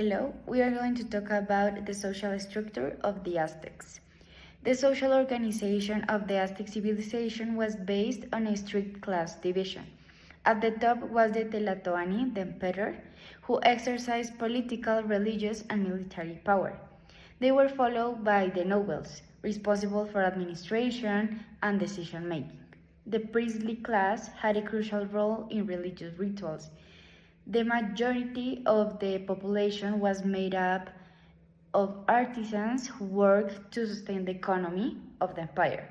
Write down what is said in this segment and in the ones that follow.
Hello, we are going to talk about the social structure of the Aztecs. The social organization of the Aztec civilization was based on a strict class division. At the top was the Tlatoani, the emperor, who exercised political, religious, and military power. They were followed by the nobles, responsible for administration and decision making. The priestly class had a crucial role in religious rituals. The majority of the population was made up of artisans who worked to sustain the economy of the empire.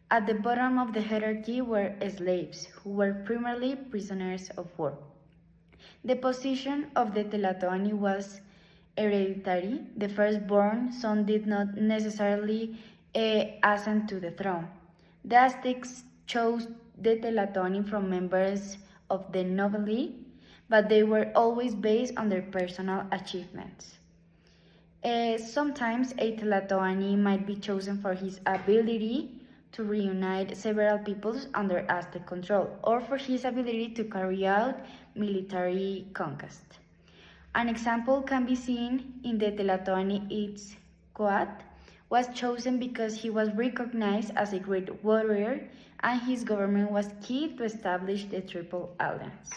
At the bottom of the hierarchy were slaves, who were primarily prisoners of war. The position of the Tlatoani was hereditary. The firstborn son did not necessarily ascend to the throne. The Aztecs chose the Tlatoani from members of the nobility, but they were always based on their personal achievements. Sometimes a Tlatoani might be chosen for his ability to reunite several peoples under Aztec control, or for his ability to carry out military conquest. An example can be seen in the Tlatoani Itzcoat was chosen because he was recognized as a great warrior and his government was key to establish the Triple Alliance.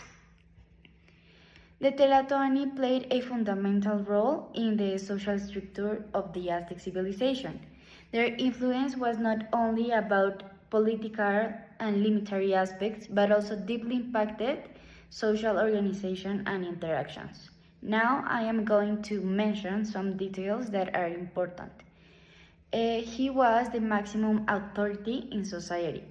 The Tlatoani played a fundamental role in the social structure of the Aztec civilization. Their influence was not only about political and military aspects, but also deeply impacted social organization and interactions. Now I am going to mention some details that are important. He was the maximum authority in society.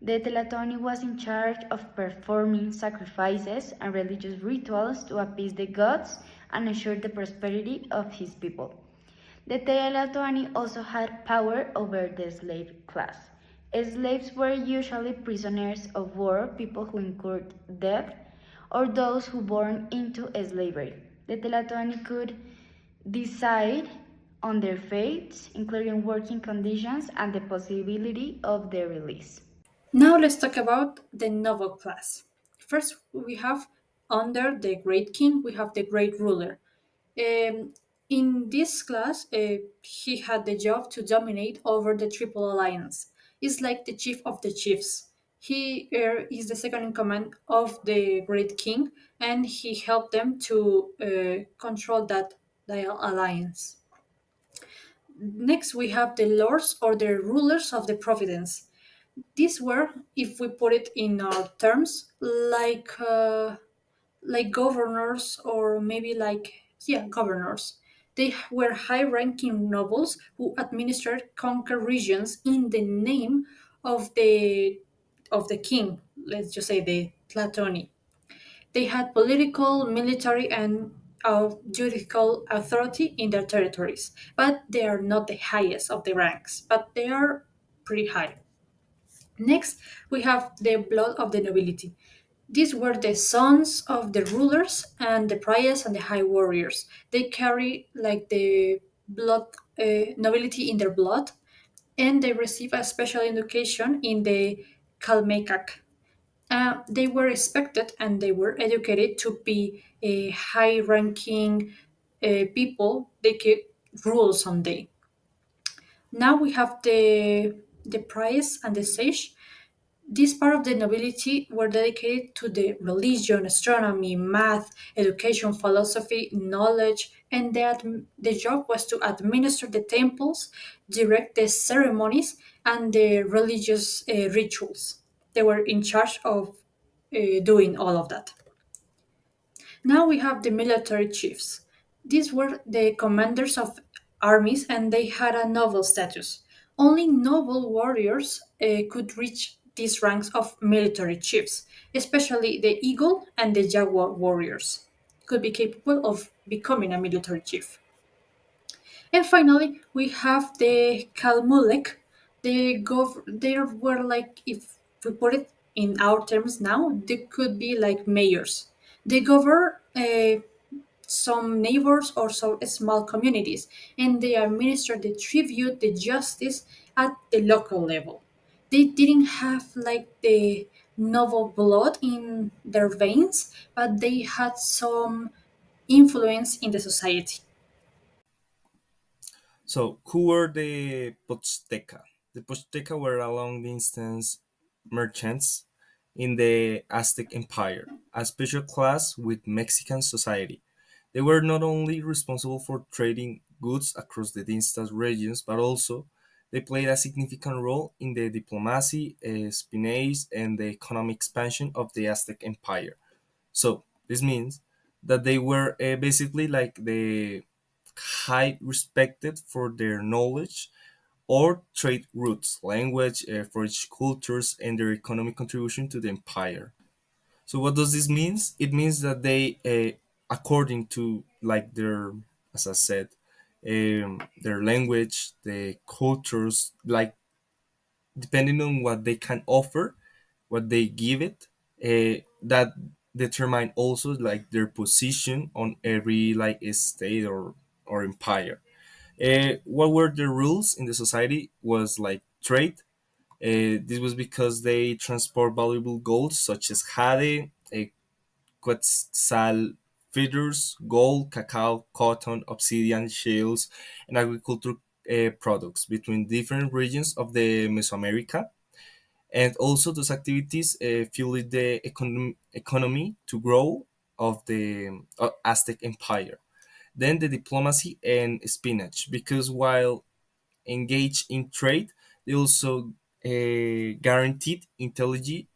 The Tlatoani was in charge of performing sacrifices and religious rituals to appease the gods and ensure the prosperity of his people. The Tlatoani also had power over the slave class. Slaves were usually prisoners of war, people who incurred death, or those who born into slavery. The Tlatoani could decide on their fates, including working conditions and the possibility of their release. Now let's talk about the noble class. First, we have under the great king, we have the great ruler. Um, in this class, he had the job to dominate over the Triple Alliance. He's like the chief of the chiefs. He is the second in command of the great king, and he helped them to control that the alliance. Next, we have the lords or the rulers of the providence. These were, if we put it in our terms, like governors or maybe governors. They were high-ranking nobles who administered conquer regions in the name of the king. Let's just say the Tlatoni. They had political, military, and judicial authority in their territories, but they are not the highest of the ranks, but they are pretty high. Next, we have the blood of the nobility. These were the sons of the rulers and the priors and the high warriors. They carry like the blood nobility in their blood, and they receive a special education in the Kalmekak. They were expected and they were educated to be a high-ranking people. They could rule someday. Now we have the priors and the sage. This part of the nobility were dedicated to the religion, astronomy, math, education, philosophy, knowledge, and the job was to administer the temples, direct the ceremonies, and the religious rituals. They were in charge of doing all of that. Now we have the military chiefs. These were the commanders of armies and they had a noble status. Only noble warriors could reach these ranks of military chiefs, especially the eagle and the jaguar warriors could be capable of becoming a military chief. And finally, we have the Kalmulek. They were like, if we put it in our terms now, they could be like mayors. They govern some neighbors or some small communities, and they administer the tribute, the justice at the local level. They didn't have like the noble blood in their veins, but they had some. influence in the society. So, who were the Pozteca? The Pozteca were a long distance merchants in the Aztec Empire, a special class with Mexican society. They were not only responsible for trading goods across the distant regions, but also they played a significant role in the diplomacy, espionage, and the economic expansion of the Aztec Empire. So this means that they were basically like the high respected for their knowledge or trade routes, language, for each cultures, and their economic contribution to the empire. So what does this means? It means that they, according to like their, as I said, their language, the cultures, like depending on what they can offer, what they give it, that determine also like their position on every like state or empire. What were the rules in the society was like trade. This was because they transport valuable goods such as jade, quetzal feathers, gold, cacao, cotton, obsidian, shells, and agricultural products between different regions of the Mesoamerica. And also those activities fueled the economy to grow of the Aztec Empire. Then the diplomacy and spinach, because while engaged in trade, they also guaranteed intelligence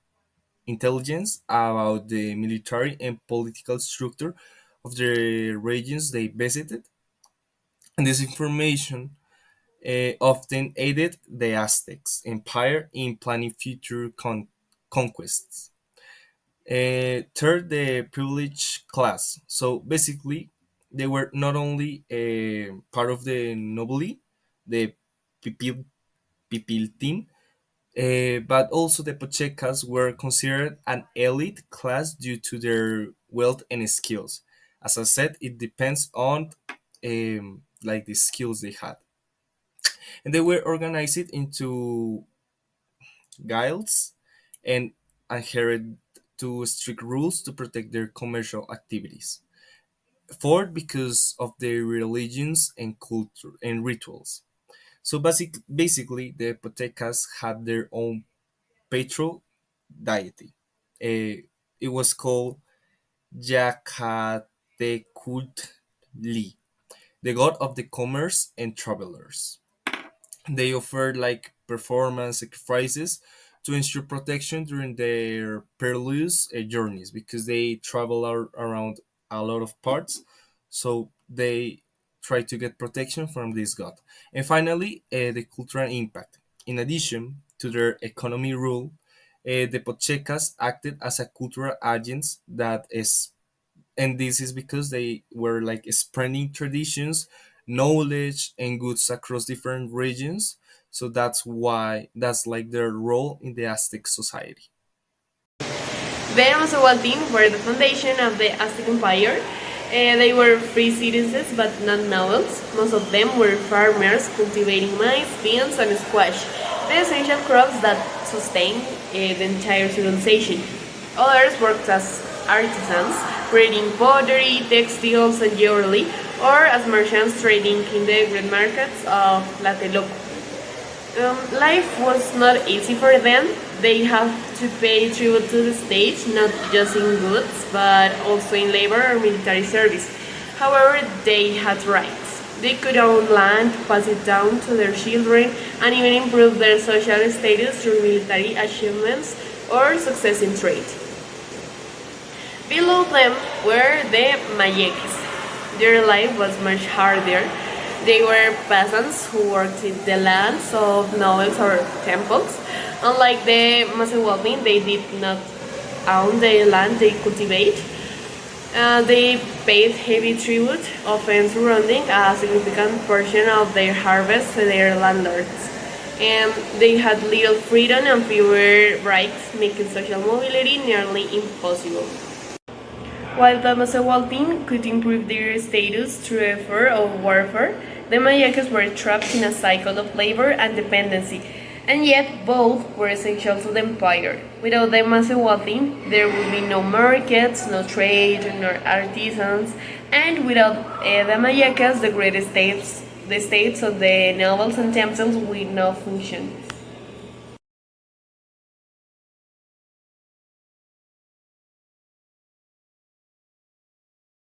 about the military and political structure of the regions they visited. And this information often aided the Aztecs empire in planning future conquests. Third, the privileged class. So basically, they were not only a part of the nobility, the pipil, pipiltin, but also the Pachecas were considered an elite class due to their wealth and skills. As I said, it depends on like the skills they had, and they were organized into guilds and adhered to strict rules to protect their commercial activities. Fourth, because of their religions and culture and rituals. So basically, the Potecas had their own patron deity. It was called Yakatecutli, the god of the commerce and travelers. They offered like performance sacrifices to ensure protection during their perilous journeys because they travel around a lot of parts. So they try to get protection from this god. And finally, the cultural impact. In addition to their economy rule, the Pochecas acted as a cultural agents that is, and this is because they were like spreading traditions, knowledge, and goods across different regions. So that's why that's like their role in the Aztec society. The Mazahualtin were the foundation of the Aztec Empire. They were free citizens but not nobles. Most of them were farmers cultivating maize, beans, and squash, the essential crops that sustained the entire civilization. Others worked as artisans, creating pottery, textiles, and jewelry, or as merchants trading in the great markets of Tlatelolco. Life was not easy for them. They have to pay tribute to the state, not just in goods, but also in labor or military service. However, they had rights. They could own land, pass it down to their children, and even improve their social status through military achievements or success in trade. Below them were the Mayeques. Their life was much harder. They were peasants who worked in the lands of nobles or temples. Unlike the Masehualtin, they did not own the land they cultivate. They paid heavy tribute, often surrounding a significant portion of their harvest to their landlords. And they had little freedom and fewer rights, making social mobility nearly impossible. While the Masehualtin could improve their status through effort of warfare, the Mayacas were trapped in a cycle of labor and dependency, and yet both were essential to the empire. Without the Masehualtin, there would be no markets, no trade, nor artisans. And without the Mayacas, the states of the novels and temples will not function.